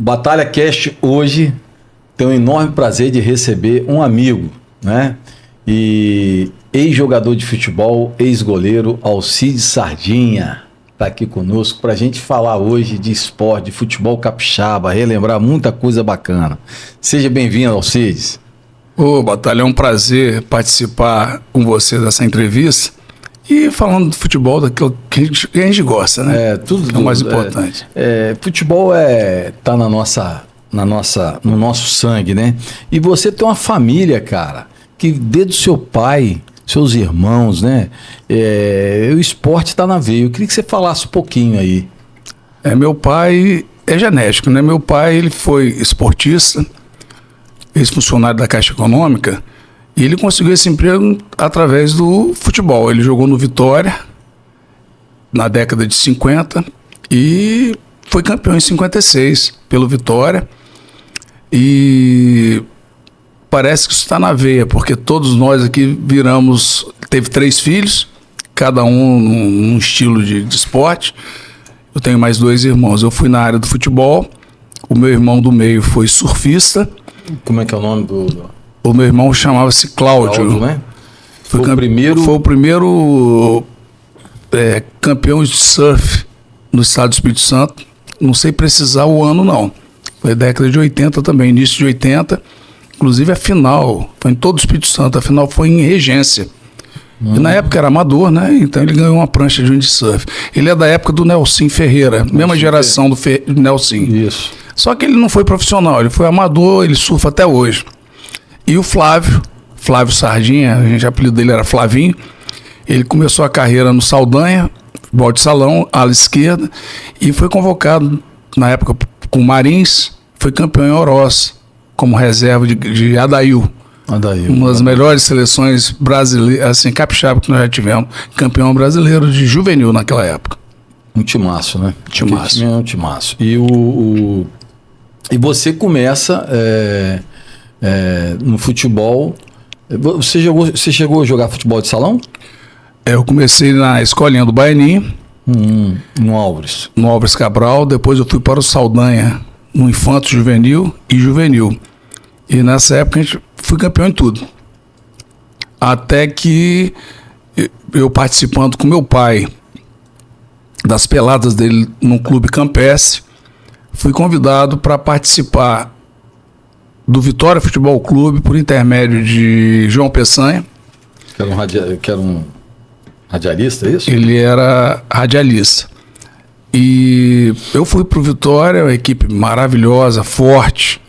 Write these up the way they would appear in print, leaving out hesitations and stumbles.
Batalha Cast hoje tem um enorme prazer de receber um amigo, né? E ex-jogador de futebol, ex-goleiro, Alcides Sardinha, está aqui conosco para a gente falar hoje de esporte, de futebol capixaba, relembrar muita coisa bacana. Seja bem-vindo, Alcides. Ô, Batalha, é um prazer participar com você dessa entrevista e falando do futebol, daquilo que a gente gosta, né? Tudo é o mais importante. Futebol tá no nosso sangue, né? E você tem uma família, cara, que desde o seu pai, seus irmãos, né? O esporte tá na veia. Eu queria que você falasse um pouquinho aí. Meu pai é genético, né? Meu pai, ele foi esportista, ex-funcionário da Caixa Econômica, e ele conseguiu esse emprego através do futebol. Ele jogou no Vitória na década de 50 e foi campeão em 56 pelo Vitória. E parece que isso está na veia, porque todos nós aqui teve 3 filhos, cada um num estilo de esporte. Eu tenho mais 2 irmãos. Eu fui na área do futebol, o meu irmão do meio foi surfista. Como é que é o nome do... O meu irmão chamava-se Cláudio, né? Foi o primeiro campeão de surf no estado do Espírito Santo. Não sei precisar o ano, não. Foi década de 80 também, início de 80. Inclusive a final foi em todo o Espírito Santo. A final foi em Regência. E na época era amador, né? Então ele ganhou uma prancha de windsurf. Ele é da época do Nelson Ferreira, mesma geração do Nelson. Isso. Só que ele não foi profissional, ele foi amador, ele surfa até hoje. E o Flávio Sardinha, a gente, o apelido dele era Flavinho, ele começou a carreira no Saldanha, futebol de salão, ala esquerda, e foi convocado na época com o Marins, foi campeão em Oroz, como reserva de Adail. Uma das melhores seleções brasileiras, assim, capixaba que nós já tivemos, campeão brasileiro de juvenil naquela época. Um timaço, né? Timaço. Um timaço. E e você começa no futebol. Você chegou a jogar futebol de salão? Eu comecei na escolinha do Baianinho. No Álvares. No Álvares Cabral. Depois eu fui para o Saldanha, no Infanto Juvenil e Juvenil. E nessa época a gente fui campeão em tudo. Até que eu participando com meu pai das peladas dele no Clube Campestre, fui convidado para participar do Vitória Futebol Clube por intermédio de João Peçanha. Que era um radialista, é isso? Ele era radialista. E eu fui para o Vitória, uma equipe maravilhosa, forte,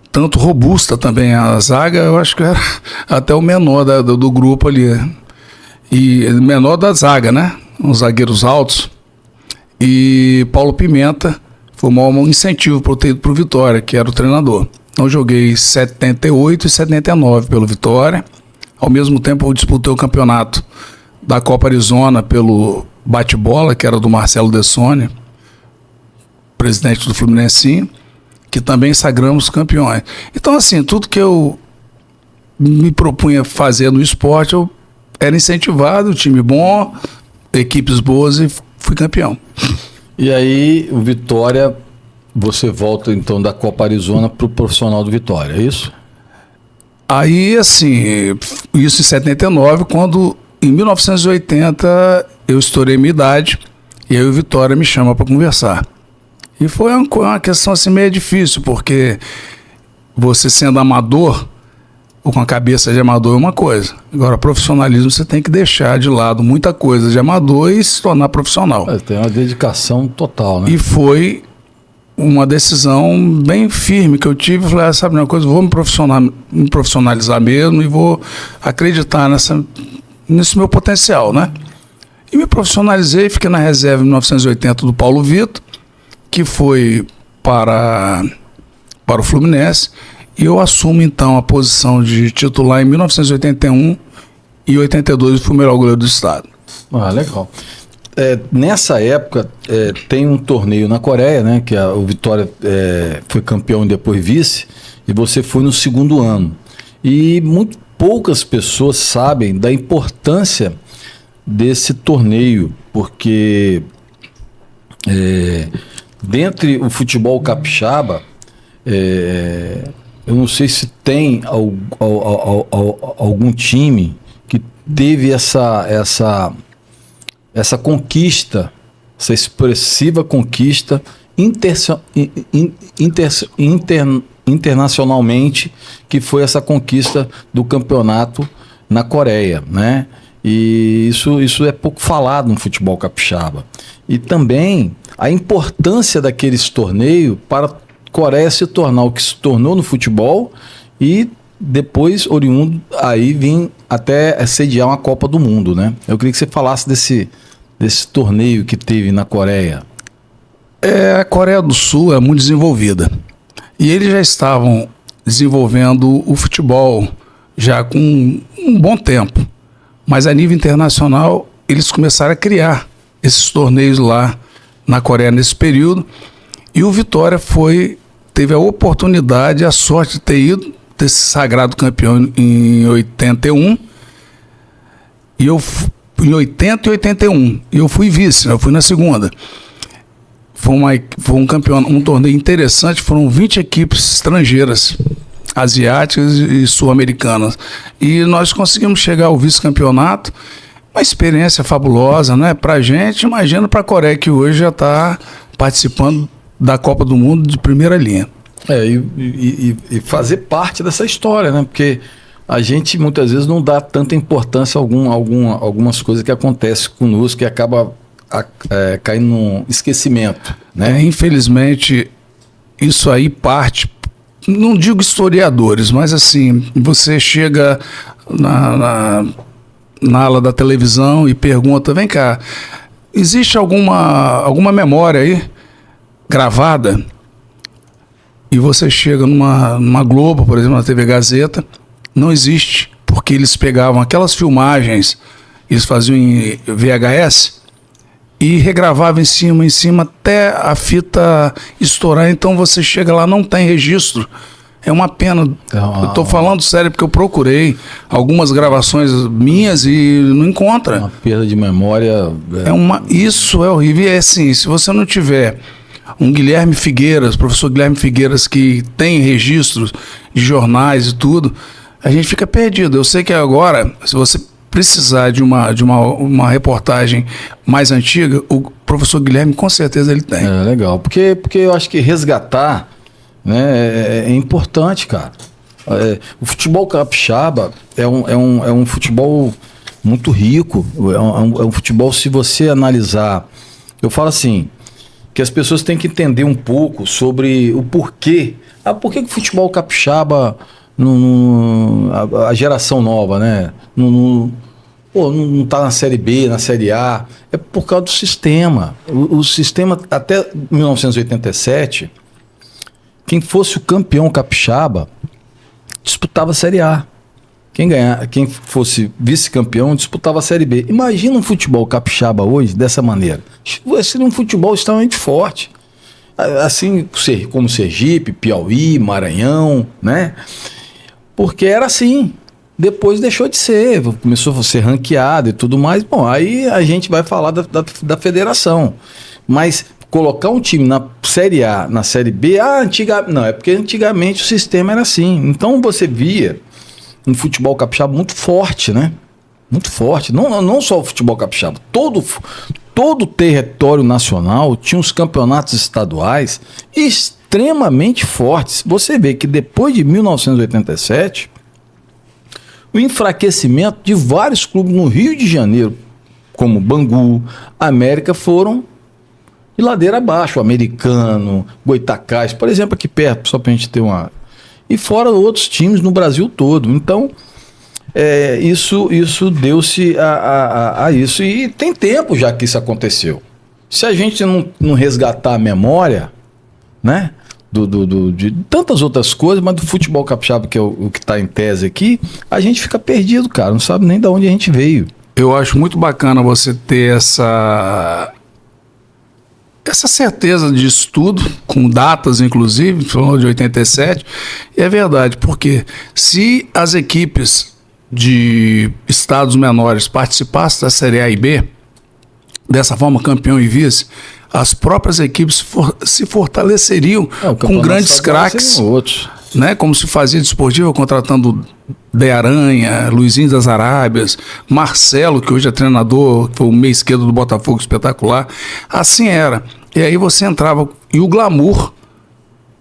tanto robusta também. A zaga, eu acho que era até o menor do grupo ali. E menor da zaga, né? Uns zagueiros altos. E Paulo Pimenta foi o maior incentivo para eu ter ido para o Vitória, que era o treinador. Então joguei 78 e 79 pelo Vitória. Ao mesmo tempo eu disputei o campeonato da Copa Arizona pelo bate-bola, que era do Marcelo Dessone, presidente do Fluminense, que também sagramos campeões. Então, assim, tudo que eu me propunha fazer no esporte, eu era incentivado, time bom, equipes boas, e fui campeão. E aí, o Vitória, você volta então da Copa Arizona para o profissional do Vitória, é isso? Aí, assim, isso em 79, quando em 1980 eu estourei minha idade, e aí o Vitória me chama para conversar. E foi uma questão assim meio difícil, porque você sendo amador, ou com a cabeça de amador é uma coisa. Agora, profissionalismo você tem que deixar de lado muita coisa de amador e se tornar profissional. Tem uma dedicação total, né? E foi uma decisão bem firme que eu tive. Eu falei, sabe uma coisa, vou me profissionalizar mesmo e vou acreditar nesse meu potencial, né? E me profissionalizei, fiquei na reserva em 1980 do Paulo Vitor, que foi para o Fluminense, e eu assumo então a posição de titular em 1981 e 82 eu fui o melhor goleiro do estado. Legal. Nessa época tem um torneio na Coreia, né, que o Vitória foi campeão e depois vice, e você foi no segundo ano. E muito poucas pessoas sabem da importância desse torneio, porque dentre o futebol capixaba, eu não sei se tem algum time que teve essa conquista, essa expressiva conquista internacionalmente, que foi essa conquista do campeonato na Coreia, né? E isso é pouco falado no futebol capixaba. E também a importância daqueles torneios para a Coreia se tornar o que se tornou no futebol e depois, oriundo, aí vir até sediar uma Copa do Mundo, né? Eu queria que você falasse desse torneio que teve na Coreia. A Coreia do Sul é muito desenvolvida. E eles já estavam desenvolvendo o futebol já com um bom tempo. Mas a nível internacional, eles começaram a criar esses torneios lá na Coreia nesse período. E o Vitória teve a oportunidade, a sorte de ter ido, ter se sagrado campeão em 81. Em 80 e 81. E eu fui vice, né? Eu fui na segunda. Foi um torneio interessante, foram 20 equipes estrangeiras, asiáticas e sul-americanas. E nós conseguimos chegar ao vice-campeonato, uma experiência fabulosa, né? Pra gente, imagina pra Coreia, que hoje já está participando da Copa do Mundo de primeira linha. E fazer parte dessa história, né? Porque a gente muitas vezes não dá tanta importância a algumas coisas que acontecem conosco, que acaba caindo num esquecimento, né? Infelizmente, isso aí parte, não digo historiadores, mas assim, você chega na ala da televisão e pergunta, vem cá, existe alguma memória aí gravada? E você chega numa Globo, por exemplo, na TV Gazeta, não existe, porque eles pegavam aquelas filmagens, eles faziam em VHS e regravavam em cima até a fita estourar. Então você chega lá, não tem registro. É uma pena. Eu tô falando sério, porque eu procurei algumas gravações minhas e não encontra. Uma perda de memória. Isso é horrível. E é assim, se você não tiver um Guilherme Figueiras, professor Guilherme Figueiras, que tem registros de jornais e tudo, a gente fica perdido. Eu sei que agora, se você precisar de uma reportagem mais antiga, o professor Guilherme com certeza ele tem. Legal, porque eu acho que resgatar, né, é importante, cara. O futebol capixaba é um futebol muito rico, é um futebol, se você analisar, eu falo assim, que as pessoas têm que entender um pouco sobre o porquê. Por que o futebol capixaba, a geração nova, né, não está na Série B, na Série A? É por causa do sistema. O sistema, até 1987, quem fosse o campeão capixaba disputava a Série A. Quem fosse vice-campeão disputava a Série B. Imagina um futebol capixaba hoje dessa maneira. Seria um futebol extremamente forte. Assim como Sergipe, Piauí, Maranhão, né? Porque era assim. Depois deixou de ser, começou a ser ranqueado e tudo mais. Bom, aí a gente vai falar da federação. Mas colocar um time na Série A, na Série B, não, é porque antigamente o sistema era assim. Então você via um futebol capixaba muito forte, né? Muito forte. Não só o futebol capixaba, todo o território nacional tinha os campeonatos estaduais extremamente fortes. Você vê que depois de 1987, o enfraquecimento de vários clubes no Rio de Janeiro, como Bangu, América, foram de ladeira abaixo. O Americano, Goitacás, por exemplo, aqui perto, só para a gente ter uma... E fora outros times no Brasil todo. Então, isso deu-se a isso. E tem tempo já que isso aconteceu. Se a gente não resgatar a memória, né, de tantas outras coisas, mas do futebol capixaba, que é o que está em tese aqui, a gente fica perdido, cara. Não sabe nem de onde a gente veio. Eu acho muito bacana você ter essa certeza de estudo, com datas inclusive, falando de 87, e é verdade, porque se as equipes de estados menores participassem da Série A e B, dessa forma campeão e vice, as próprias equipes se fortaleceriam com grandes craques, né? Como se fazia desportiva, contratando De Aranha, Luizinho das Arábias, Marcelo, que hoje é treinador, que foi o meia esquerdo do Botafogo, espetacular. Assim era. E aí você entrava, e o glamour,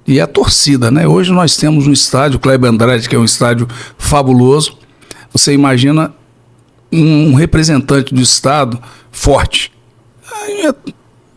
e a torcida, né? Hoje nós temos um estádio, o Kleber Andrade, que é um estádio fabuloso. Você imagina um representante do estado forte. Aí ia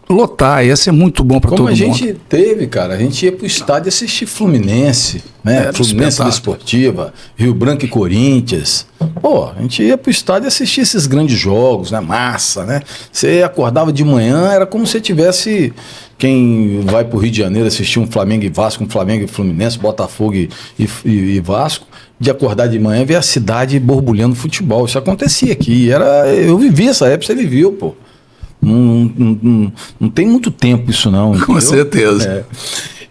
lotar, ia ser muito bom para todo mundo. Como a gente teve, cara, a gente ia pro estádio assistir Fluminense, né? Fluminense Desportiva, Rio Branco e Corinthians. Pô, a gente ia pro estádio assistir esses grandes jogos, né? Massa, né? Você acordava de manhã, era como se tivesse... Quem vai pro Rio de Janeiro assistir um Flamengo e Vasco, um Flamengo e Fluminense, Botafogo e Vasco, de acordar de manhã e ver a cidade borbulhando futebol. Isso acontecia aqui. Eu vivi essa época, você viveu, pô. Não tem muito tempo isso não. Entendeu? Com certeza. É.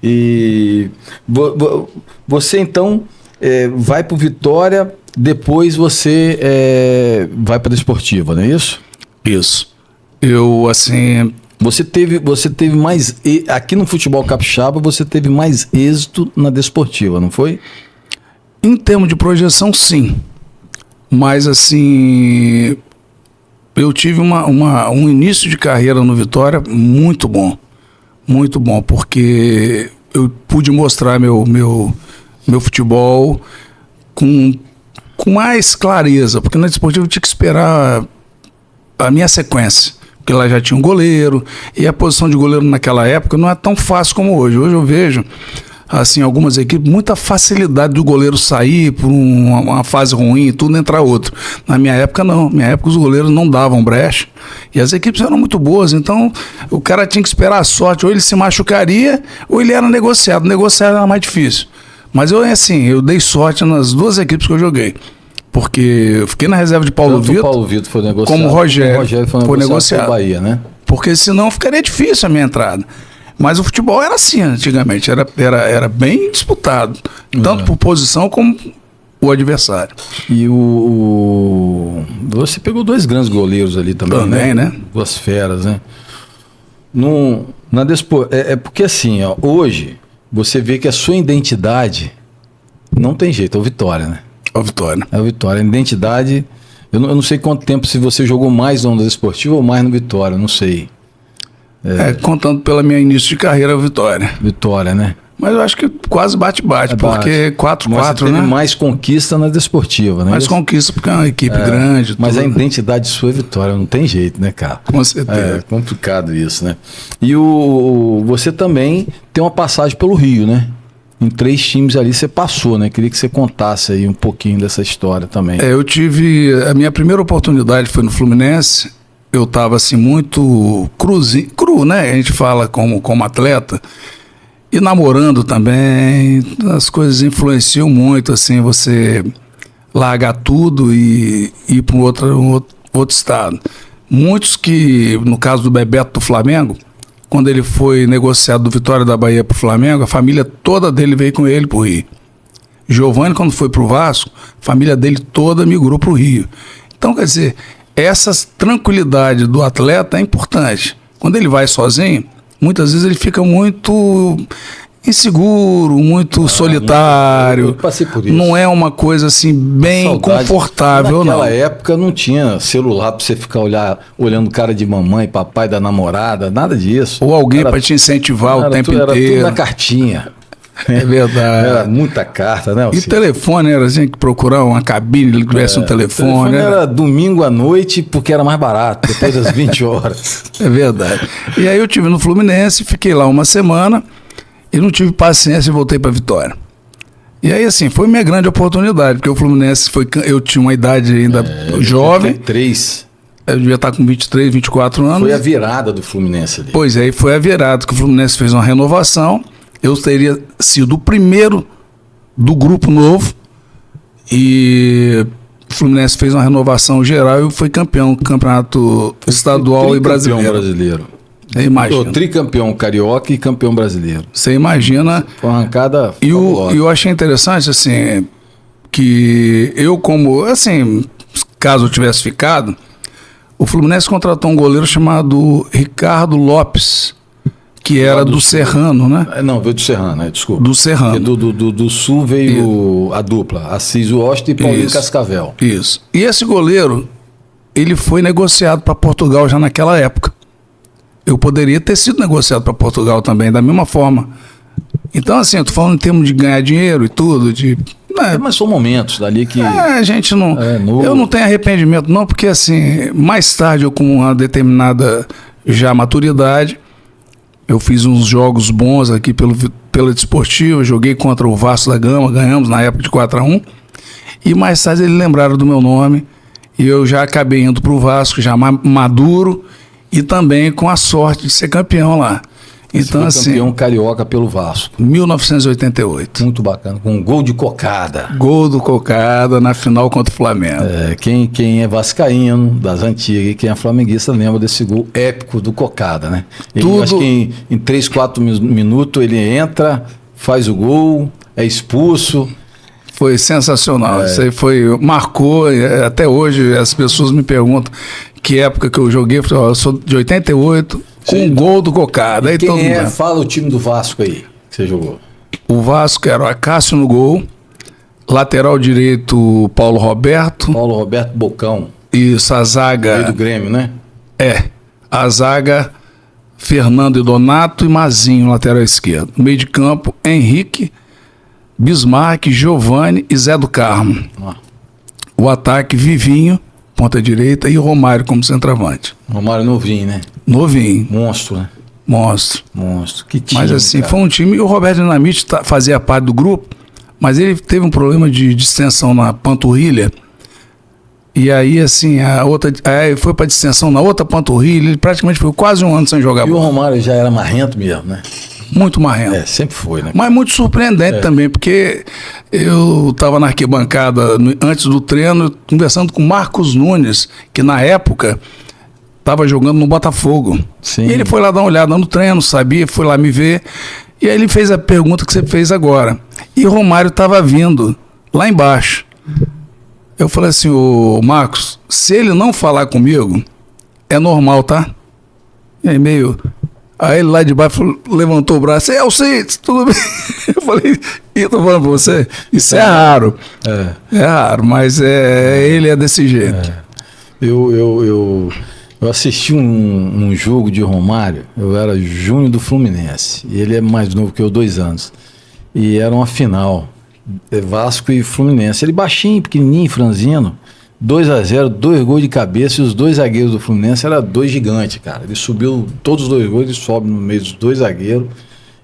E você então vai pro Vitória, depois você vai para a Desportiva, não é isso? Isso. Eu, assim... Você teve mais... Aqui no futebol capixaba, você teve mais êxito na Desportiva, não foi? Em termos de projeção, sim. Mas, assim... Eu tive um início de carreira no Vitória muito bom. Muito bom, porque eu pude mostrar meu futebol com mais clareza. Porque na Desportiva eu tinha que esperar a minha sequência. Porque lá já tinha um goleiro, e a posição de goleiro naquela época não é tão fácil como hoje. Hoje eu vejo, assim, algumas equipes, muita facilidade do goleiro sair por uma fase ruim e tudo, entrar outro. Na minha época, não. Na minha época, os goleiros não davam brecha, e as equipes eram muito boas, então o cara tinha que esperar a sorte, ou ele se machucaria, ou ele era negociado. Negociar era mais difícil. Mas eu dei sorte nas duas equipes que eu joguei. Porque eu fiquei na reserva de Paulo Vitor. Paulo Vitor foi negociado. Como o Rogério foi negociado. Bahia, né? Porque senão ficaria difícil a minha entrada. Mas o futebol era assim antigamente, era bem disputado. Tanto por posição como o adversário. E você pegou dois grandes goleiros ali também, né? Duas feras, né? Porque assim, ó, hoje você vê que a sua identidade não tem jeito, é o Vitória, né? É o Vitória. É o Vitória. A identidade... Eu não sei quanto tempo, se você jogou mais no Desportivo ou mais no Vitória, não sei. Contando pela minha início de carreira, é o Vitória. Vitória, né? Mas eu acho que quase bate-bate, porque 4-4, né? Você teve mais conquista na Desportiva, né? Mais conquista porque é uma equipe grande. Mas a identidade sua é Vitória, não tem jeito, né, cara? Com certeza. É complicado isso, né? E você também tem uma passagem pelo Rio, né? Em 3 times ali você passou, né? Queria que você contasse aí um pouquinho dessa história também. Eu tive... A minha primeira oportunidade foi no Fluminense. Eu estava assim muito cru, né? A gente fala como atleta. E namorando também. As coisas influenciam muito, assim, você largar tudo e ir para um outro estado. Muitos que, no caso do Bebeto do Flamengo, quando ele foi negociado do Vitória da Bahia para o Flamengo, a família toda dele veio com ele para o Rio. Giovani, quando foi para o Vasco, a família dele toda migrou para o Rio. Então, quer dizer, essa tranquilidade do atleta é importante. Quando ele vai sozinho, muitas vezes ele fica muito inseguro, muito solitário. Eu passei por isso. Não é uma coisa assim bem confortável, não. Naquela época não tinha celular para você ficar olhando cara de mamãe, papai da namorada, nada disso. Ou alguém para te incentivar o tempo inteiro. Era tudo na cartinha. É verdade. Era muita carta, né? E telefone, era assim, que procurar uma cabine, que tivesse um telefone. Era domingo à noite, porque era mais barato, depois das 20 horas. É verdade. E aí eu estive no Fluminense, fiquei lá uma semana e não tive paciência e voltei para Vitória. E aí, assim, foi minha grande oportunidade, porque o Fluminense eu tinha uma idade ainda jovem. 23. Eu devia estar com 23, 24 anos. Foi a virada do Fluminense ali. Pois é, aí foi a virada, que o Fluminense fez uma renovação. Eu teria sido o primeiro do grupo novo e o Fluminense fez uma renovação geral e foi campeão do campeonato estadual e brasileiro. Você imagina. Tricampeão carioca e campeão brasileiro. Você imagina. Foi uma arrancada. E eu achei interessante, assim, que eu caso eu tivesse ficado, O Fluminense contratou um goleiro chamado Ricardo Lopes, que era do Serrano, né? Não, veio do Serrano, desculpa. Do Serrano. Do Sul veio a dupla, Assis Washington e Paulinho Cascavel. Isso. E esse goleiro, ele foi negociado para Portugal já naquela época. Eu poderia ter sido negociado para Portugal também, da mesma forma. Então, assim, eu tô falando em termos de ganhar dinheiro e tudo, mas são momentos dali que... a gente não... eu não tenho arrependimento, não, porque, assim, mais tarde eu, com uma determinada já maturidade, eu fiz uns jogos bons aqui pela Desportiva, joguei contra o Vasco da Gama, ganhamos na época de 4-1, e mais tarde eles lembraram do meu nome, e eu já acabei indo pro Vasco, já maduro, e também com a sorte de ser campeão lá. Então, assim, campeão carioca pelo Vasco. 1988. Muito bacana, com um gol de Cocada. Gol do Cocada na final contra o Flamengo. Quem é vascaíno das antigas e quem é flamenguista lembra desse gol épico do Cocada, né? Acho que em 3, 4 minutos ele entra, faz o gol, é expulso. Foi sensacional. Isso aí marcou, até hoje as pessoas me perguntam que época que eu joguei. Eu sou de 88, com um gol do Cocada. Aí fala o time do Vasco aí que você jogou. O Vasco era o Acácio no gol, lateral direito Paulo Roberto. Paulo Roberto Bocão. Isso, a zaga... Veio do Grêmio, né? A zaga Fernando e Donato e Mazinho, lateral esquerdo. No meio de campo, Henrique, Bismarck, Giovani e Zé do Carmo. O ataque, Vivinho, ponta direita, e Romário como centroavante. Romário novinho, né? Novinho. Monstro, né? Monstro. Que time, mas assim, cara. foi um time... E o Roberto Dinamite fazia parte do grupo, mas ele teve um problema de distensão na panturrilha. E aí, assim, aí foi pra distensão na outra panturrilha. Ele praticamente foi quase um ano sem jogar bola. E o Romário já era marrento mesmo, né? Muito marrento. Sempre foi, né? Mas muito surpreendente também, porque eu estava na arquibancada antes do treino, conversando com Marcos Nunes, que na época estava jogando no Botafogo. Sim. E ele foi lá dar uma olhada no treino, sabia, foi lá me ver. E aí ele fez a pergunta que você fez agora. E o Romário estava vindo lá embaixo. Eu falei assim, ô Marcos, se ele não falar comigo, é normal, tá? E aí Aí ele lá de baixo levantou o braço, Alcides, tudo bem? Eu falei, eu tô falando pra você, isso é raro. É raro, mas ele é desse jeito. Eu assisti um jogo de Romário, eu era júnior do Fluminense, e ele é mais novo que eu, 2 anos. E era uma final, Vasco e Fluminense. Ele baixinho, pequenininho, franzino. 2-0, 2 gols de cabeça, e os 2 zagueiros do Fluminense eram 2 gigantes, cara. Ele subiu todos os 2 gols, ele sobe no meio dos 2 zagueiros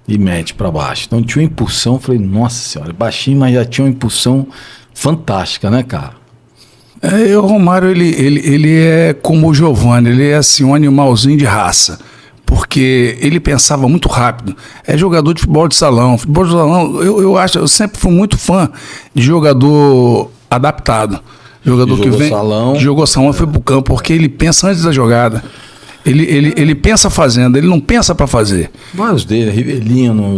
e mete pra baixo. Então tinha uma impulsão, falei, nossa senhora, baixinho, mas já tinha uma impulsão fantástica, né, cara? O Romário, ele é como o Giovani, ele é assim, um animalzinho de raça. Porque ele pensava muito rápido. É jogador de futebol de salão. Futebol de salão, eu sempre fui muito fã de jogador adaptado. Jogador que vem, jogou salão, foi pro campo, porque ele pensa antes da jogada. Ele pensa fazendo, ele não pensa para fazer. Vários deles, Rivelino,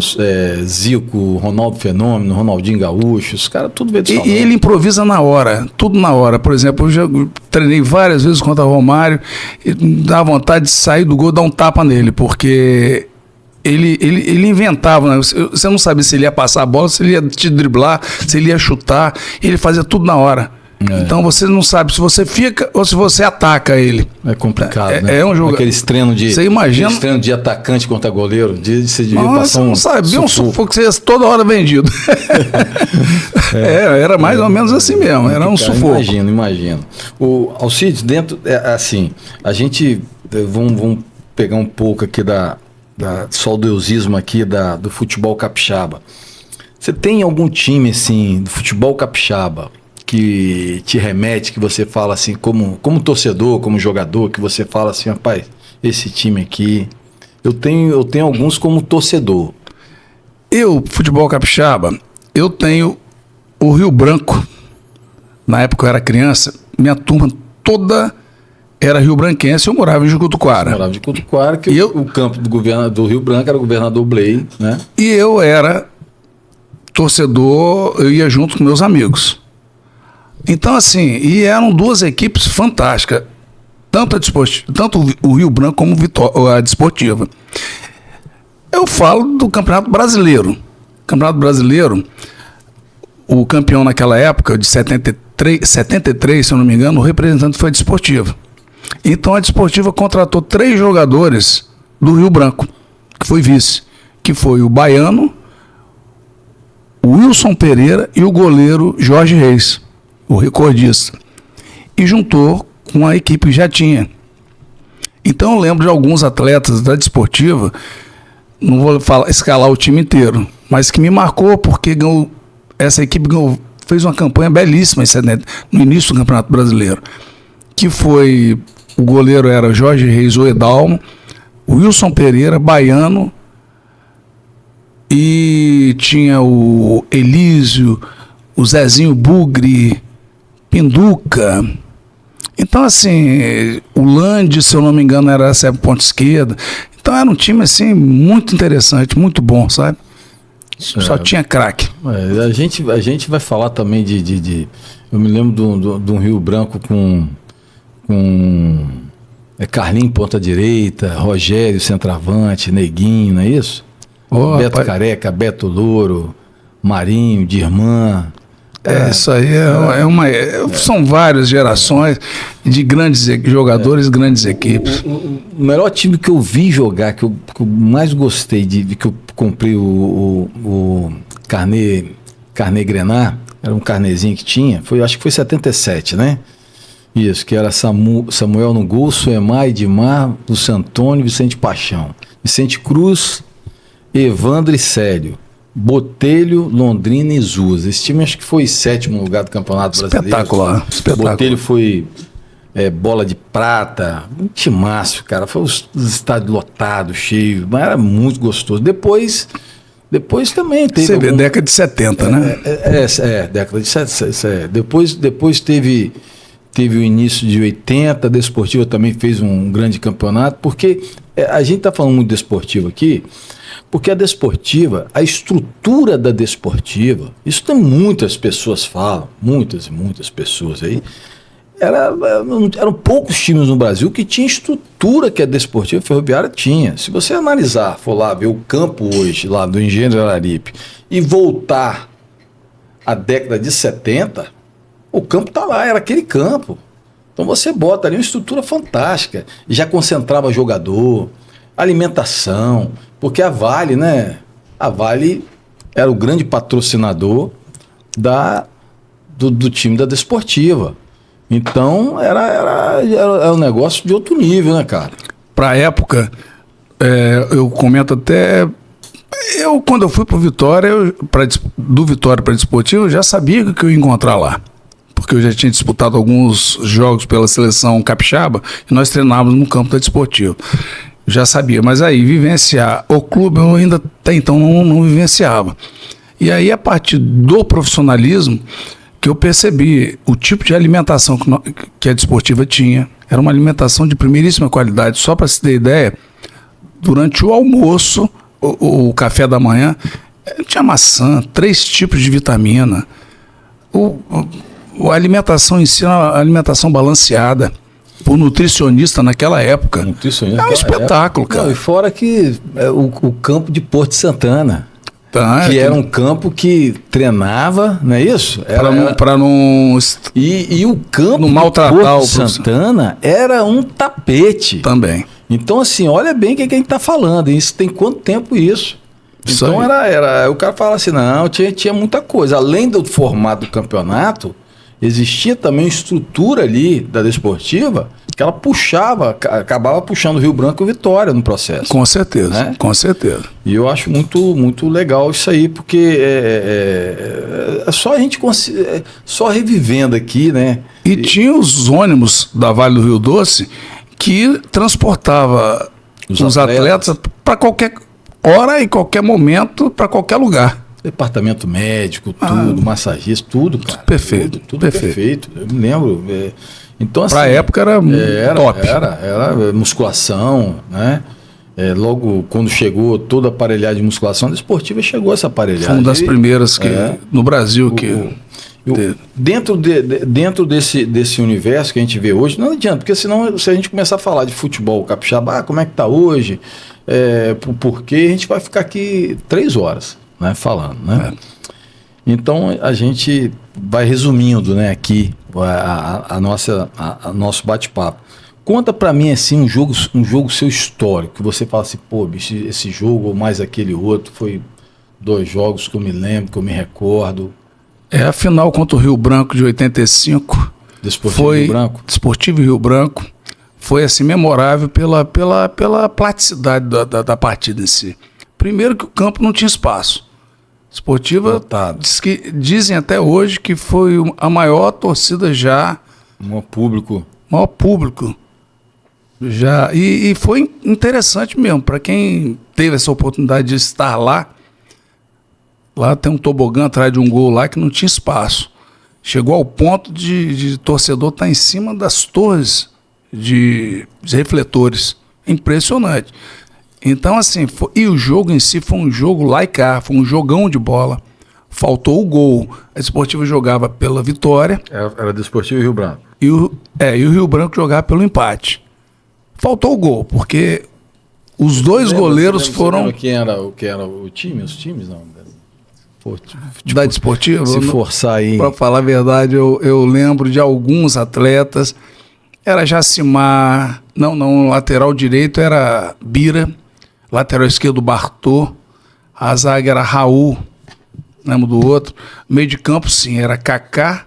Zico, Ronaldo Fenômeno, Ronaldinho Gaúcho, os caras tudo veio de salão. E ele improvisa na hora, tudo na hora. Por exemplo, eu já treinei várias vezes contra o Romário, e dá vontade de sair do gol e dar um tapa nele, porque ele inventava, né? Você não sabia se ele ia passar a bola, se ele ia te driblar, se ele ia chutar, ele fazia tudo na hora. Então você não sabe se você fica ou se você ataca ele. É complicado, né? É um jogo. Aqueles treinos de. Você imagina? Aqueles treinos de atacante contra goleiro. Você devia passar não sabia um sufoco que você ia toda hora vendido. Era mais ou menos assim mesmo. Era um sufoco. Imagino. O Alcides, dentro. Assim, a gente. Vamos pegar um pouco aqui da saudosismo aqui do futebol capixaba. Você tem algum time, assim, do futebol capixaba que te remete, que você fala assim, como torcedor, como jogador, que você fala assim, rapaz, esse time aqui... Eu tenho alguns como torcedor. Futebol capixaba, eu tenho o Rio Branco. Na época eu era criança, minha turma toda era rio-branquense, eu morava em Jucutuquara. Morava em Jucutuquara, que o campo do Rio Branco era o governador Blay, né? E eu era torcedor, eu ia junto com meus amigos. Então, assim, e eram 2 equipes fantásticas. tanto o Rio Branco como a Desportiva. Eu falo do Campeonato Brasileiro. Campeonato Brasileiro, o campeão naquela época, de 73, se eu não me engano, o representante foi a Desportiva. Então a Desportiva contratou 3 jogadores do Rio Branco, que foi vice, que foi o Baiano, o Wilson Pereira e o goleiro Jorge Reis, o recordista. E juntou com a equipe que já tinha. Então eu lembro de alguns atletas da Desportiva, não vou escalar o time inteiro, mas que me marcou porque essa equipe fez uma campanha belíssima no início do Campeonato Brasileiro, que foi, o goleiro era Jorge Reis, o Edalmo, o Wilson Pereira, Baiano, e tinha o Elísio, o Zezinho Bugre, Pinduca. Então, assim, o Lande, se eu não me engano, era essa ponta esquerda. Então era um time, assim, muito interessante, muito bom, sabe? Só tinha craque. A gente vai falar também eu me lembro de um Rio Branco com Carlinhos ponta direita, Rogério centroavante, Neguinho, não é isso? Beto Careca, Beto Louro, Marinho, Dirmã. Isso aí são várias gerações de grandes jogadores, grandes equipes. O melhor time que eu vi jogar, que eu mais gostei, que eu comprei o carnê Grenar, era um carnezinho que tinha, acho que foi 77, né? Isso, que era Samuel no gol, Suemar, Edmar, Lúcio Antônio, Vicente Paixão, Vicente Cruz, Evandro e Célio, Botelho, Londrina e Zuz. Esse time acho que foi 7º lugar do Campeonato Brasileiro. Espetacular. Botelho foi bola de prata, um timaço, cara. Foi os estádios lotados, cheios, mas era muito gostoso. Depois também teve. Você vê, década de 70, né? Década de 70. Depois teve o início de 80, a Desportiva também fez um grande campeonato, porque a gente está falando muito de Desportiva aqui, porque a Desportiva, a estrutura da Desportiva, isso tem muitas pessoas falam, muitas e muitas pessoas aí, eram poucos times no Brasil que tinham estrutura que a Desportiva Ferroviária tinha. Se você analisar, for lá ver o campo hoje, lá do Engenho de Araripe, e voltar à década de 70, o campo está lá, era aquele campo. Então você bota ali uma estrutura fantástica, e já concentrava jogador, alimentação, porque a Vale, né? A Vale era o grande patrocinador do time da Desportiva. Então era um negócio de outro nível, né, cara? Para a época, eu comento até. Quando eu fui para o Vitória, do Vitória para a Desportiva, eu já sabia que eu ia encontrar lá. Porque eu já tinha disputado alguns jogos pela seleção capixaba e nós treinávamos no campo da Desportiva. Já sabia, mas aí vivenciar o clube eu ainda até então não vivenciava. E aí a partir do profissionalismo que eu percebi o tipo de alimentação que a Desportiva tinha. Era uma alimentação de primeiríssima qualidade. Só para se ter ideia, durante o almoço, o café da manhã, tinha maçã, 3 tipos de vitamina. A alimentação em si era uma alimentação balanceada. Por nutricionista naquela época. Nutricionista é um espetáculo, cara. Não, e fora que o campo de Porto Santana, que era um campo que treinava, não é isso? Para não... E o campo não maltratar de Porto Santana era um tapete. Também. Então, assim, olha bem o que a gente está falando. Isso tem quanto tempo isso? Então, o cara fala assim, não, tinha muita coisa. Além do formato do campeonato, existia também uma estrutura ali da Desportiva que ela acabava puxando o Rio Branco e o Vitória no processo. Com certeza, né? Com certeza. E eu acho muito, muito legal isso aí, porque é só a gente só revivendo aqui, né? E tinha os ônibus da Vale do Rio Doce que transportava os atletas para qualquer hora e qualquer momento, para qualquer lugar. Departamento médico, tudo, massagista, tudo, cara. Perfeito. Tudo perfeito. Eu me lembro. Então, assim, pra época era top. Era musculação, né? Logo quando chegou toda a aparelhagem de musculação, a Desportiva chegou essa aparelhagem. Foi uma das primeiras no Brasil que... Dentro desse universo que a gente vê hoje, não adianta, porque senão, se a gente começar a falar de futebol capixaba, como é que tá hoje, por quê, a gente vai ficar aqui 3 horas, né, falando, né? Então, a gente vai resumindo, né, aqui nosso bate-papo. Conta pra mim, assim, um jogo seu histórico, que você fala assim, pô, bicho, esse jogo ou mais aquele outro, foi 2 jogos que eu me lembro, que eu me recordo. A final contra o Rio Branco de 85. Desportivo Rio Branco? Desportivo Rio Branco. Foi, assim, memorável pela praticidade da partida em si. Primeiro que o campo não tinha espaço. Esportiva, dizem até hoje que foi a maior torcida já. Maior público. Já, e foi interessante mesmo, para quem teve essa oportunidade de estar lá. Lá tem um tobogã atrás de um gol lá que não tinha espaço. Chegou ao ponto de torcedor estar em cima das torres de refletores. Impressionante. Então, assim, e o jogo em si foi um jogo laicar, foi um jogão de bola. Faltou o gol. A Desportiva jogava pela vitória. Era Desportivo e Rio Branco. E o Rio Branco jogava pelo empate. Faltou o gol, porque os dois goleiros foram... Quem era o time? Os times, não? Da Desportiva? Se forçar aí... Para falar a verdade, eu lembro de alguns atletas. Era Jacimar... Não, lateral direito era Bira. Lateral esquerdo, Bartô. A zaga era Raul. Lembro do outro. Meio de campo, sim, era Kaká,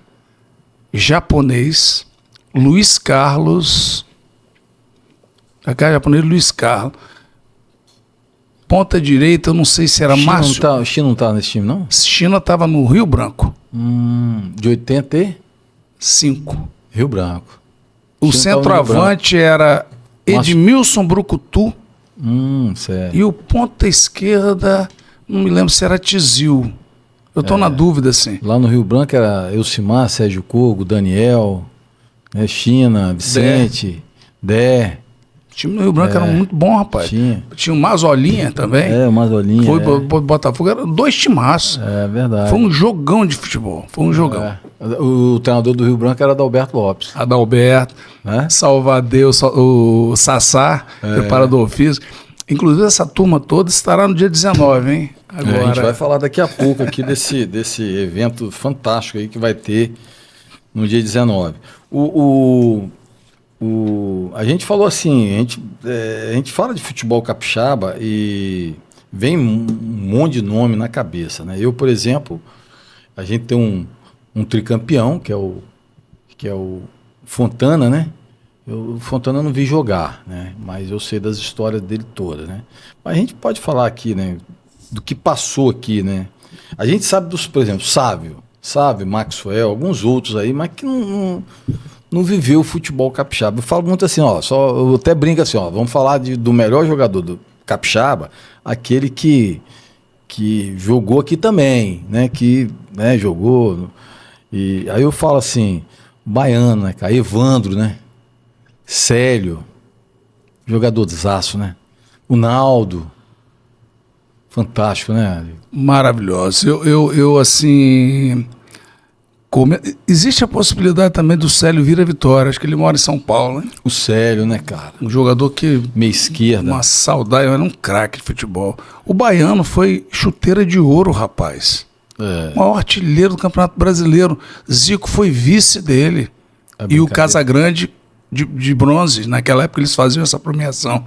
Japonês, Luiz Carlos... Kaká, Japonês, Luiz Carlos. Ponta direita, eu não sei se era Márcio. O China não estava nesse time, não? China estava no Rio Branco. De 85? Rio Branco. O centroavante era Edmilson Brucutu. Sério. E o ponta esquerda, não me lembro se era Tizil. Eu estou na dúvida, assim. Lá no Rio Branco era Elcimar, Sérgio Cogo, Daniel, China, Vicente, Dé. O time do Rio Branco era muito bom, rapaz. Tinha o Mazolinha também. O Mazolinha. Foi pro Botafogo, eram 2 timaços. É verdade. Foi um jogão de futebol. Foi um jogão. O treinador do Rio Branco era Adalberto Lopes. Adalberto, Salvadeu, o Sassá, preparador físico. Inclusive, essa turma toda estará no dia 19, hein? Agora... A gente vai falar daqui a pouco aqui desse evento fantástico aí que vai ter no dia 19. A gente falou assim, a gente fala de futebol capixaba e vem um monte de nome na cabeça, né? Eu, por exemplo, a gente tem um tricampeão, que é o Fontana, né? O Fontana eu não vi jogar, né? Mas eu sei das histórias dele todas, né? Mas a gente pode falar aqui, né? Do que passou aqui, né? A gente sabe por exemplo, Sávio, Maxwell, alguns outros aí, mas que não viveu o futebol capixaba. Eu falo muito assim, eu até brinco assim, vamos falar do melhor jogador do capixaba, aquele que jogou aqui também, né? Que jogou. E aí eu falo assim, Baiano, né, cara? Evandro, né? Célio, jogador de zaço, né? O Naldo, fantástico, né? Maravilhoso. Eu assim... Existe a possibilidade também do Célio vir a Vitória. Acho que ele mora em São Paulo, hein? O Célio, né, cara? Um jogador que... Meia esquerda. Uma saudade, era um craque de futebol. O Baiano foi chuteira de ouro, rapaz. O maior artilheiro do Campeonato Brasileiro. Zico foi vice dele. E o Casagrande de bronze. Naquela época eles faziam essa premiação.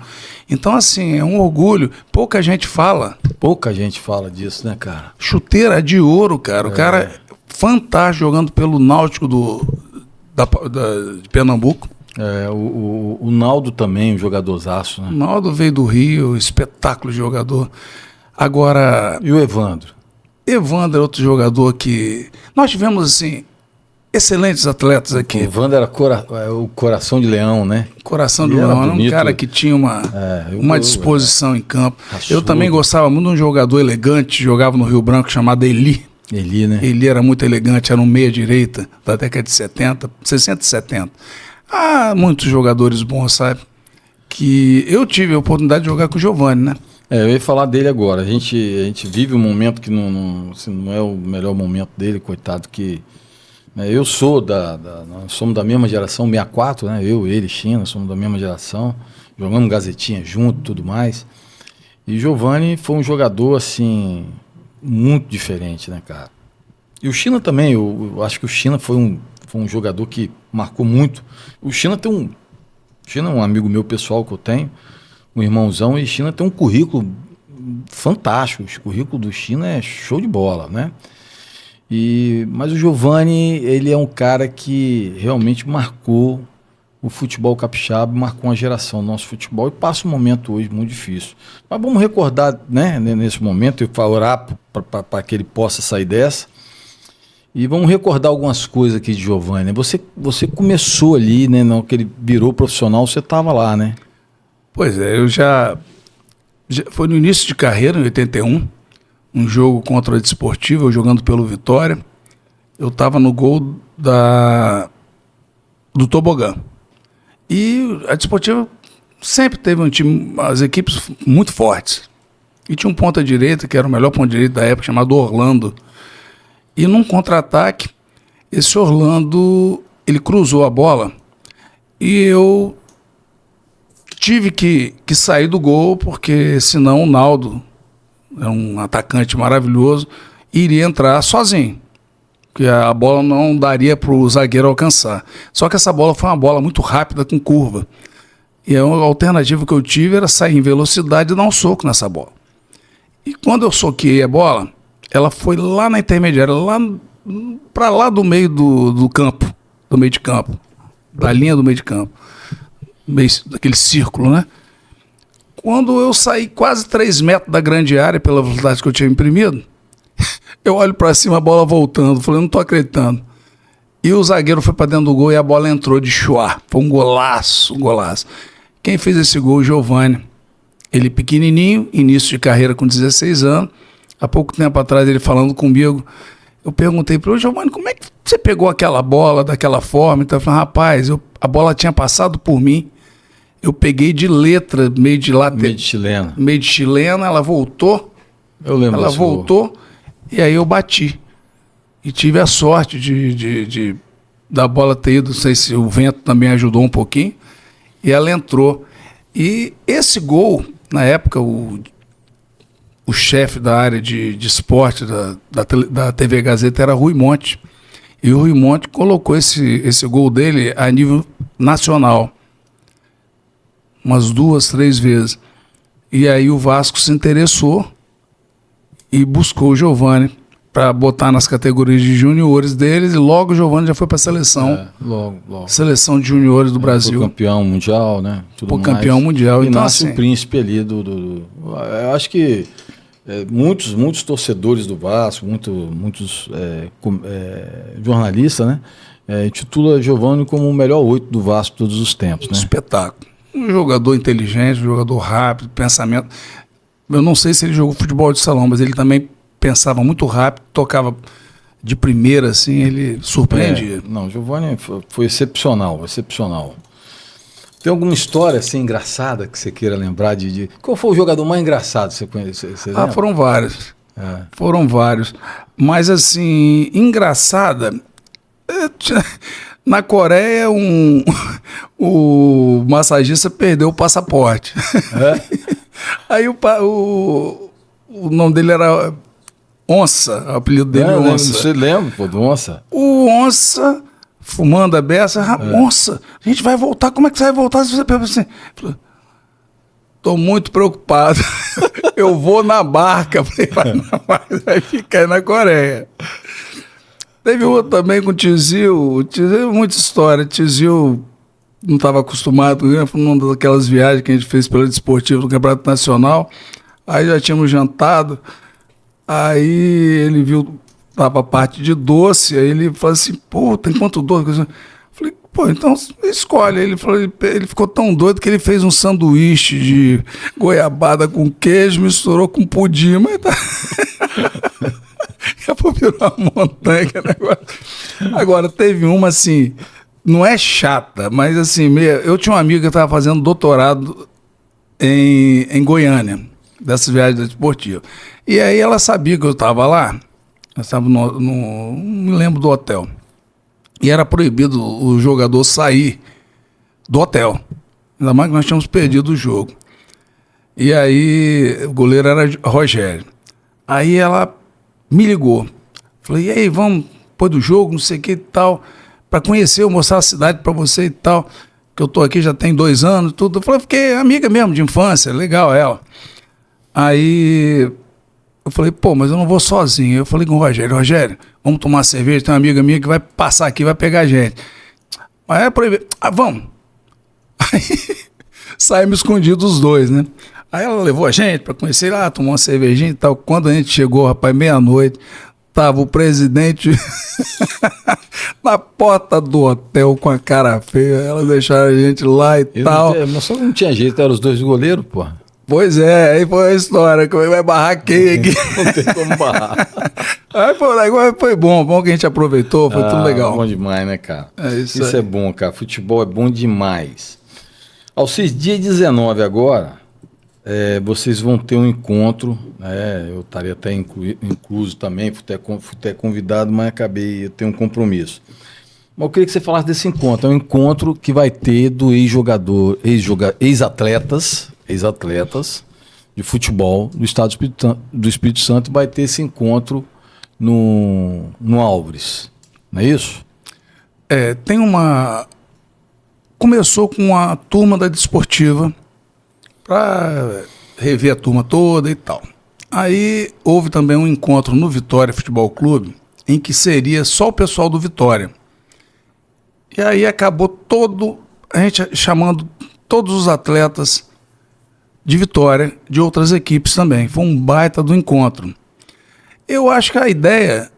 Então, assim, é um orgulho. Pouca gente fala. Pouca gente fala disso, né, cara? Chuteira de ouro, cara. O cara... fantástico, jogando pelo Náutico de Pernambuco. O Naldo também, um jogadorzaço, né? O Naldo veio do Rio, espetáculo de jogador. Agora... E o Evandro? Evandro é outro jogador que... Nós tivemos, assim, excelentes atletas aqui. O Evandro era o coração de leão, né? Coração de leão, era um cara que tinha uma disposição em campo. Rachudo. Eu também gostava muito de um jogador elegante, jogava no Rio Branco, chamado Eli, né? Ele era muito elegante, era um meia-direita da década de 60 e 70. Muitos jogadores bons, sabe? Que eu tive a oportunidade de jogar com o Giovani, né? Eu ia falar dele agora. A gente vive um momento que não é o melhor momento dele, coitado, que Eu nós somos da mesma geração, 64, né? Eu, ele, China, somos da mesma geração. Jogamos gazetinha junto, tudo mais. E Giovani foi um jogador, assim, muito diferente, né, cara? E o China também, eu acho que o China foi um jogador que marcou muito. O China China é um amigo meu pessoal que eu tenho, um irmãozão, e China tem um currículo fantástico. O currículo do China é show de bola, né? Mas o Giovani, ele é um cara que realmente marcou o futebol capixaba, marcou uma geração do nosso futebol e passa um momento hoje muito difícil. Mas vamos recordar, né, nesse momento, e orar para que ele possa sair dessa. E vamos recordar algumas coisas aqui de Giovani. Você começou ali, né, não, que ele virou profissional, você estava lá, né? Pois é, eu já foi no início de carreira, em 81, um jogo contra a Desportiva, eu jogando pelo Vitória. Eu estava no gol do Tobogã. E a Desportiva sempre teve um time, as equipes muito fortes. E tinha um ponta-direita, que era o melhor ponta-direita da época, chamado Orlando. E num contra-ataque, esse Orlando, ele cruzou a bola e eu tive que sair do gol, porque senão o Naldo, é um atacante maravilhoso, iria entrar sozinho, porque a bola não daria para o zagueiro alcançar. Só que essa bola foi uma bola muito rápida, com curva. E a alternativa que eu tive era sair em velocidade e dar um soco nessa bola. E quando eu soquei a bola, ela foi lá na intermediária, para lá do meio do campo, do meio de campo, da linha do meio de campo, daquele círculo, né? Quando eu saí quase 3 metros da grande área, pela velocidade que eu tinha imprimido, eu olho para cima, a bola voltando. Falei, não estou acreditando. E o zagueiro foi para dentro do gol e a bola entrou de chuá. Foi um golaço, um golaço. Quem fez esse gol? O Giovani. Ele pequenininho, início de carreira com 16 anos. Há pouco tempo atrás, ele falando comigo, eu perguntei para ele, Giovani, como é que você pegou aquela bola daquela forma? Então, eu falei, rapaz, a bola tinha passado por mim. Eu peguei de letra, meio de chilena. Meio de chilena, ela voltou. Eu lembro. Ela voltou e aí eu bati. E tive a sorte da bola ter ido, não sei se o vento também ajudou um pouquinho, e ela entrou. E esse gol, na época, o chefe da área de esporte da TV Gazeta era Rui Monte. E o Rui Monte colocou esse gol dele a nível nacional. Umas 2, 3 vezes. E aí o Vasco se interessou e buscou o Giovani para botar nas categorias de juniores deles, e logo o Giovani já foi para a seleção. Logo. Seleção de juniores do Brasil. Foi campeão mundial, né? Foi campeão mundial. E então, nasce assim, o príncipe ali eu acho que muitos torcedores do Vasco, muitos jornalistas, né? Titula Giovani como o melhor 8 do Vasco de todos os tempos, né? Espetáculo. Um jogador inteligente, um jogador rápido, pensamento. Eu não sei se ele jogou futebol de salão, mas ele também pensava muito rápido, tocava de primeira, assim, ele surpreendia. Não, Giovani foi excepcional. Tem alguma história assim engraçada que você queira lembrar Qual foi o jogador mais engraçado que você conhece? Foram vários. Foram vários. Mas assim, engraçada. Na Coreia, o massagista perdeu o passaporte. Aí o nome dele era Onça, o apelido dele é Onça. Você lembra, do Onça? O Onça, fumando a beça, Onça, a gente vai voltar, como é que você vai voltar? Se você assim, estou muito preocupado, eu vou na barca, vai ficar na Coreia. Teve outro também com o Tizil, muita história. Tizil não estava acostumado, foi numa daquelas viagens que a gente fez pela Desportiva do Campeonato Nacional. Aí já tínhamos jantado, aí ele viu, tava a parte de doce, aí ele falou assim, pô, tem quanto doce? Eu falei, pô, então escolhe. Ele ficou tão doido que ele fez um sanduíche de goiabada com queijo, misturou com pudim, mas tá... virou uma montanha, que negócio. Agora, teve uma assim, não é chata, mas assim, eu tinha um amigo que estava fazendo doutorado em Goiânia, dessas viagens esportivas. E aí ela sabia que eu estava lá, eu estava não me lembro do hotel. E era proibido o jogador sair do hotel. Ainda mais que nós tínhamos perdido o jogo. E aí, o goleiro era Rogério. Aí ela me ligou. Falei, e aí, vamos depois do jogo, não sei o que e tal, para conhecer, eu mostrar a cidade para você e tal, que eu tô aqui já tem 2 anos, tudo. Eu falei, fiquei amiga mesmo de infância, legal ela. Aí eu falei, pô, mas eu não vou sozinho. Eu falei com o Rogério, vamos tomar uma cerveja, tem uma amiga minha que vai passar aqui, vai pegar a gente. Mas é proibido. Vamos. Aí saímos escondidos os dois, né? Aí ela levou a gente para conhecer lá, tomou uma cervejinha e tal. Quando a gente chegou, rapaz, meia-noite, tava o presidente na porta do hotel com a cara feia. Elas deixaram a gente lá e tal. Mas só não tinha jeito, eram os 2 goleiros, pô. Pois é, aí foi a história, que vai barrar quem aqui? Não tem como barrar. Aí foi bom que a gente aproveitou, foi tudo legal. Bom demais, né, cara? Isso é bom, cara. Futebol é bom demais. Alcides, dia 19 agora, vocês vão ter um encontro, né? Eu estaria até incluso também, fui até convidado, mas acabei, eu tenho um compromisso. Mas eu queria que você falasse desse encontro. É um encontro que vai ter do ex-atletas de futebol do Estado do Espírito Santo, vai ter esse encontro no Álvares, não é isso? Tem uma... Começou com a turma da Desportiva, para rever a turma toda e tal. Aí houve também um encontro no Vitória Futebol Clube, em que seria só o pessoal do Vitória. E aí acabou a gente chamando todos os atletas de Vitória, de outras equipes também. Foi um baita do encontro. Eu acho que a ideia,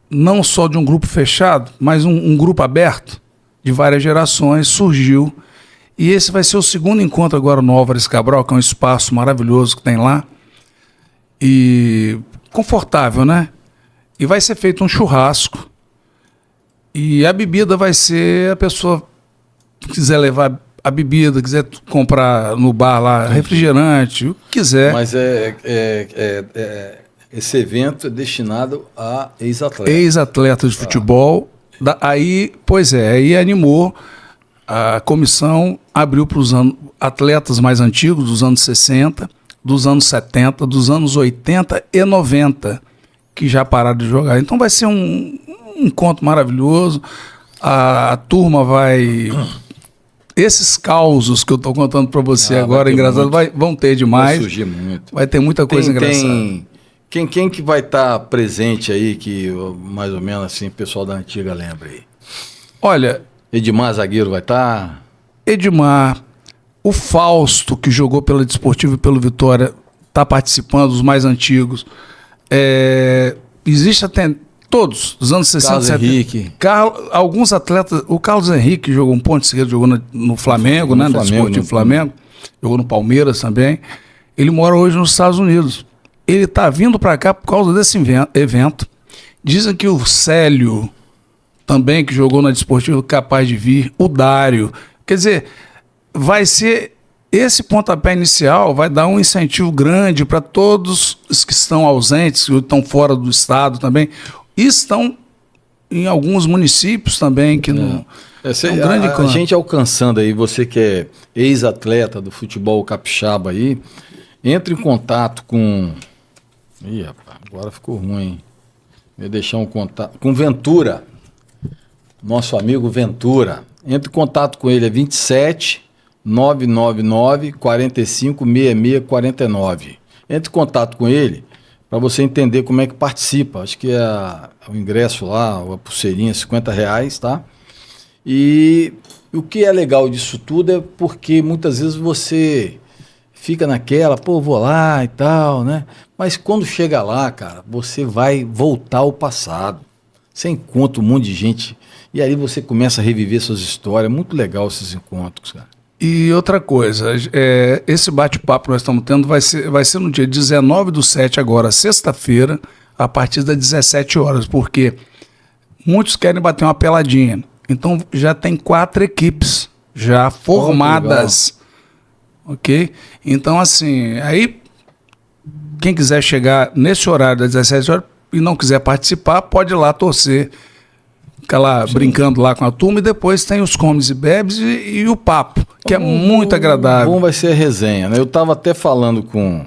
não só de um grupo fechado, mas um grupo aberto, de várias gerações, surgiu. E esse vai ser o segundo encontro agora no Álvares Cabral, que é um espaço maravilhoso que tem lá. E confortável, né? E vai ser feito um churrasco. E a bebida vai ser, a pessoa que quiser levar a bebida, quiser comprar no bar lá, refrigerante, o que quiser. Mas esse evento é destinado a ex-atletas. Ex-atletas de futebol. Aí animou. A comissão abriu para os atletas mais antigos, dos anos 60, dos anos 70, dos anos 80 e 90, que já pararam de jogar. Então vai ser um encontro maravilhoso. A turma vai... Esses causos que eu estou contando para você agora, engraçado, vão ter demais. Vai surgir muito. Vai ter muita coisa engraçada. Quem que vai estar presente aí, que mais ou menos assim o pessoal da antiga lembra aí? Olha... Edmar zagueiro vai estar? Edmar, o Fausto, que jogou pela Desportiva e pelo Vitória, está participando, os mais antigos. Existe até todos, dos anos 60, Carlos 70. Henrique. Alguns atletas, o Carlos Henrique jogou um ponto esquerdo, jogou no Flamengo, no Desportivo Flamengo, jogou no Palmeiras também. Ele mora hoje nos Estados Unidos. Ele está vindo para cá por causa desse evento. Dizem que o Célio, também, que jogou na Desportiva, capaz de vir, o Dário. Quer dizer, vai ser esse pontapé inicial, vai dar um incentivo grande para todos os que estão ausentes, que estão fora do estado também, e estão em alguns municípios também, que não... A gente alcançando aí, você que é ex-atleta do futebol capixaba aí, entre em contato com... Ih, rapaz, agora ficou ruim, hein? Vou deixar um contato... Com Ventura. Nosso amigo Ventura. Entre em contato com ele, é 27 999 45 66 49. Entre em contato com ele para você entender como é que participa. Acho que o ingresso lá, a pulseirinha, R$50, tá? E o que é legal disso tudo é porque muitas vezes você fica naquela, pô, vou lá e tal, né? Mas quando chega lá, cara, você vai voltar ao passado. Você encontra um monte de gente e aí você começa a reviver suas histórias. Muito legal esses encontros, cara. E outra coisa, esse bate-papo que nós estamos tendo vai ser no dia 19/7 agora, sexta-feira, a partir das 17 horas, porque muitos querem bater uma peladinha. Então já tem 4 equipes já formadas, ok? Então assim, aí quem quiser chegar nesse horário das 17 horas e não quiser participar, pode ir lá torcer fica lá brincando lá com a turma, e depois tem os comes e bebes e o papo, que é muito agradável. Bom vai ser a resenha, né? Eu estava até falando com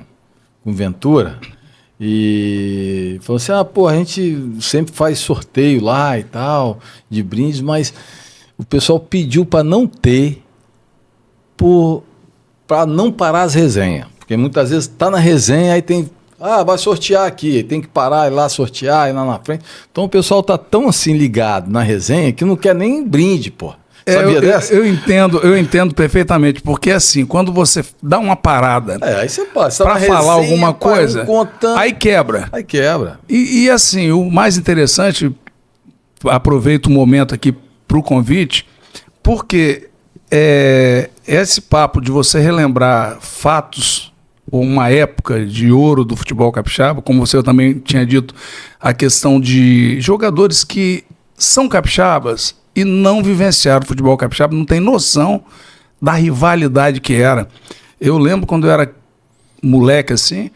o Ventura e falou assim, pô, a gente sempre faz sorteio lá e tal, de brindes, mas o pessoal pediu para não ter, para não parar as resenhas, porque muitas vezes tá na resenha aí tem... vai sortear aqui, tem que parar e lá sortear e lá na frente. Então o pessoal tá tão assim ligado na resenha que não quer nem brinde, pô. Sabia dessa? Eu entendo perfeitamente, porque assim, quando você dá uma parada aí você passa para falar alguma coisa, aí quebra. Aí quebra. E assim, o mais interessante, aproveito o momento aqui para o convite, porque esse papo de você relembrar fatos ou uma época de ouro do futebol capixaba, como você também tinha dito, a questão de jogadores que são capixabas e não vivenciaram o futebol capixaba, não tem noção da rivalidade que era. Eu lembro quando eu era moleque assim,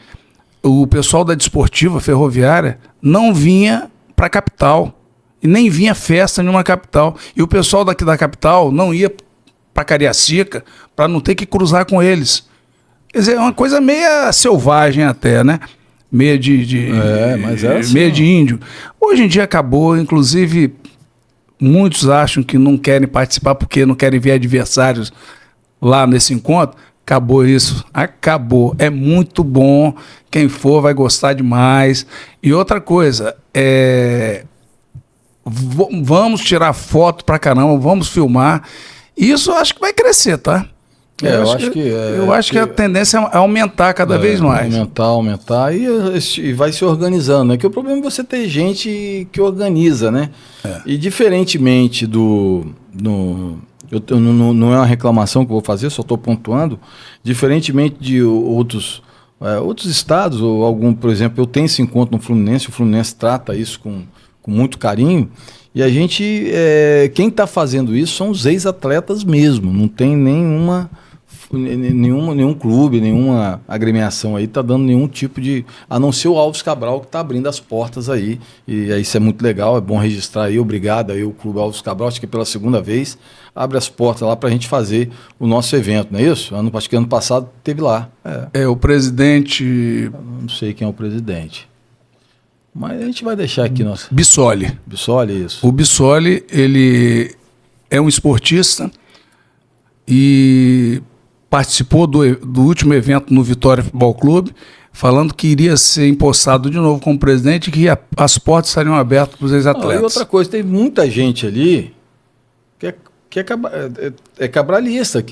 o pessoal da Desportiva Ferroviária não vinha para a capital e nem vinha festa em uma capital. E o pessoal daqui da capital não ia para Cariacica para não ter que cruzar com eles. Quer dizer, é uma coisa meia selvagem até, né? Meia mas era assim, meia de índio. Hoje em dia acabou, inclusive muitos acham que não querem participar porque não querem ver adversários lá nesse encontro. Acabou isso, acabou. É muito bom, quem for vai gostar demais. E outra coisa, vamos tirar foto pra caramba, vamos filmar. Isso eu acho que vai crescer, tá? Eu acho que a tendência é aumentar cada vez mais. Aumentar e vai se organizando, né? Que o problema é você ter gente que organiza, né? E diferentemente não é uma reclamação que eu vou fazer, só estou pontuando, diferentemente de outros estados, ou algum, por exemplo, eu tenho esse encontro no Fluminense, o Fluminense trata isso com muito carinho, e a gente, quem está fazendo isso são os ex-atletas mesmo, não tem nenhum clube, nenhuma agremiação aí está dando nenhum tipo de... A não ser o Alves Cabral que está abrindo as portas aí. E isso é muito legal, é bom registrar aí. Obrigado aí o Clube Alves Cabral, acho que pela segunda vez abre as portas lá para a gente fazer o nosso evento, não é isso? Acho que ano passado teve lá. O presidente... Não sei quem é o presidente. Mas a gente vai deixar aqui nosso... Bissoli. Bissoli, isso. O Bissoli, ele é um esportista e participou do último evento no Vitória Futebol Clube, falando que iria ser empossado de novo como presidente e que as portas estariam abertas para os ex-atletas. E outra coisa, tem muita gente ali que é cabralista,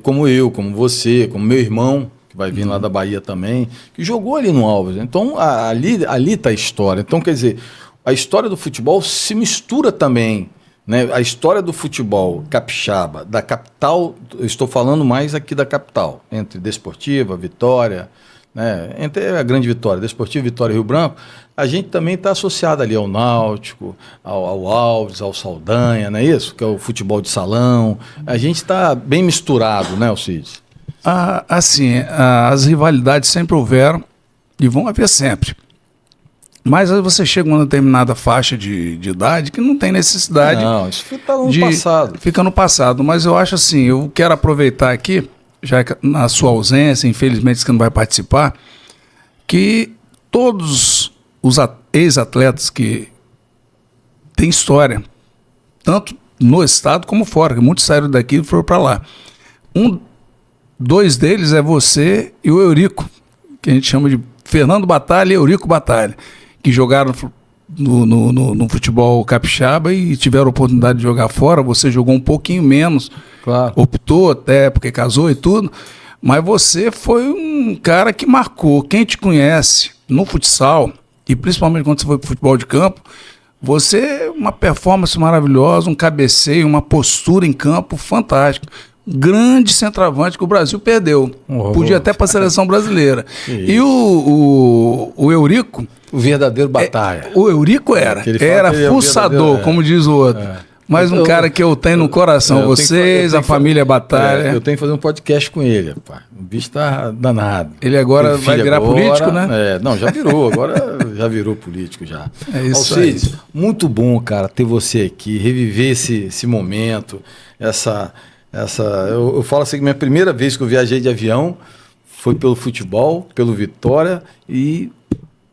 como eu, como você, como meu irmão, que vai vir lá da Bahia também, que jogou ali no Alves. Então, ali está a história. Então, quer dizer, a história do futebol se mistura também, né? A história do futebol capixaba, da capital, eu estou falando mais aqui da capital, entre Desportiva, Vitória, né? Entre a grande Vitória, Desportiva, Vitória e Rio Branco, a gente também está associado ali ao Náutico, ao Alves, ao Saldanha, não é isso? Que é o futebol de salão. A gente está bem misturado, né, Alcides? Assim, as rivalidades sempre houveram e vão haver sempre. Mas aí você chega a uma determinada faixa de idade que não tem necessidade. Não, isso fica no passado. Fica no passado, mas eu acho assim, eu quero aproveitar aqui, já que na sua ausência, infelizmente você não vai participar, que todos os ex-atletas que têm história, tanto no estado como fora, que muitos saíram daqui e foram para lá. Dois deles é você e o Eurico, que a gente chama de Fernando Batalha e Eurico Batalha, que jogaram no futebol capixaba e tiveram a oportunidade de jogar fora. Você jogou um pouquinho menos, claro. Optou até porque casou e tudo, mas você foi um cara que marcou. Quem te conhece no futsal, e principalmente quando você foi para o futebol de campo, você, uma performance maravilhosa, um cabeceio, uma postura em campo fantástica. Grande centroavante que o Brasil perdeu. Podia até para a seleção brasileira. E o Eurico... O verdadeiro Batalha. O Eurico era fuçador, como diz o outro. Mais um cara que eu tenho no coração. Vocês, a família Batalha. Eu tenho que fazer um podcast com ele, rapaz. O bicho tá danado. Ele agora vai virar político, né? Não, já virou. Agora já virou político já. É isso Alcides, aí. muito bom, cara, ter você aqui, reviver esse momento, eu falo assim que minha primeira vez que eu viajei de avião foi pelo futebol, pelo Vitória, e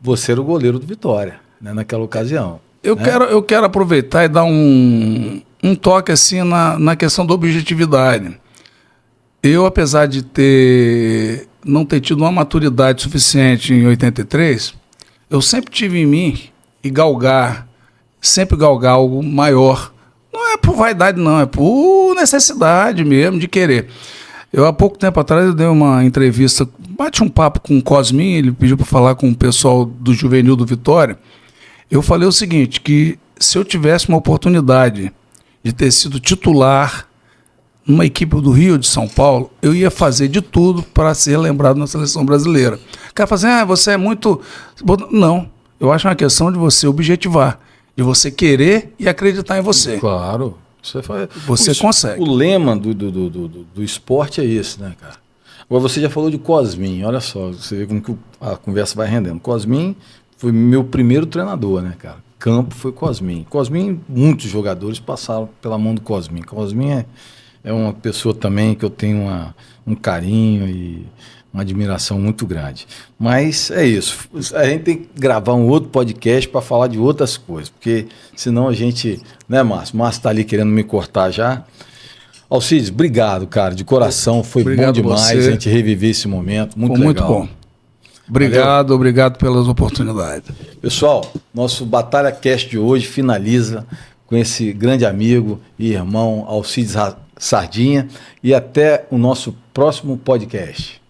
você era o goleiro do Vitória, né, naquela ocasião. Eu quero aproveitar e dar um toque assim na questão da objetividade. Eu, apesar de não ter tido uma maturidade suficiente em 83, eu sempre tive em mim sempre galgar algo maior. Não é por vaidade, não, é por necessidade mesmo de querer. Eu, há pouco tempo atrás, eu dei uma entrevista, bati um papo com o Cosmin, ele pediu para falar com o pessoal do Juvenil do Vitória. Eu falei o seguinte, que se eu tivesse uma oportunidade de ter sido titular numa equipe do Rio de São Paulo, eu ia fazer de tudo para ser lembrado na seleção brasileira. O cara fala assim, você é muito... Não, eu acho uma questão de você objetivar, de você querer e acreditar em você. Claro. Você consegue. O lema do esporte é esse, né, cara? Agora, você já falou de Cosmin, olha só, você vê como que a conversa vai rendendo. Cosmin foi meu primeiro treinador, né, cara? Campo foi Cosmin. Cosmin, muitos jogadores passaram pela mão do Cosmin. Cosmin é uma pessoa também que eu tenho um carinho e uma admiração muito grande. Mas é isso. A gente tem que gravar um outro podcast para falar de outras coisas, porque senão a gente... Né, Márcio? Márcio está ali querendo me cortar já. Alcides, obrigado, cara, de coração. Foi bom demais a gente reviver esse momento. Muito legal. Muito bom. Obrigado pelas oportunidades. Pessoal, nosso Batalha Cast de hoje finaliza com esse grande amigo e irmão Alcides Sardinha. E até o nosso próximo podcast.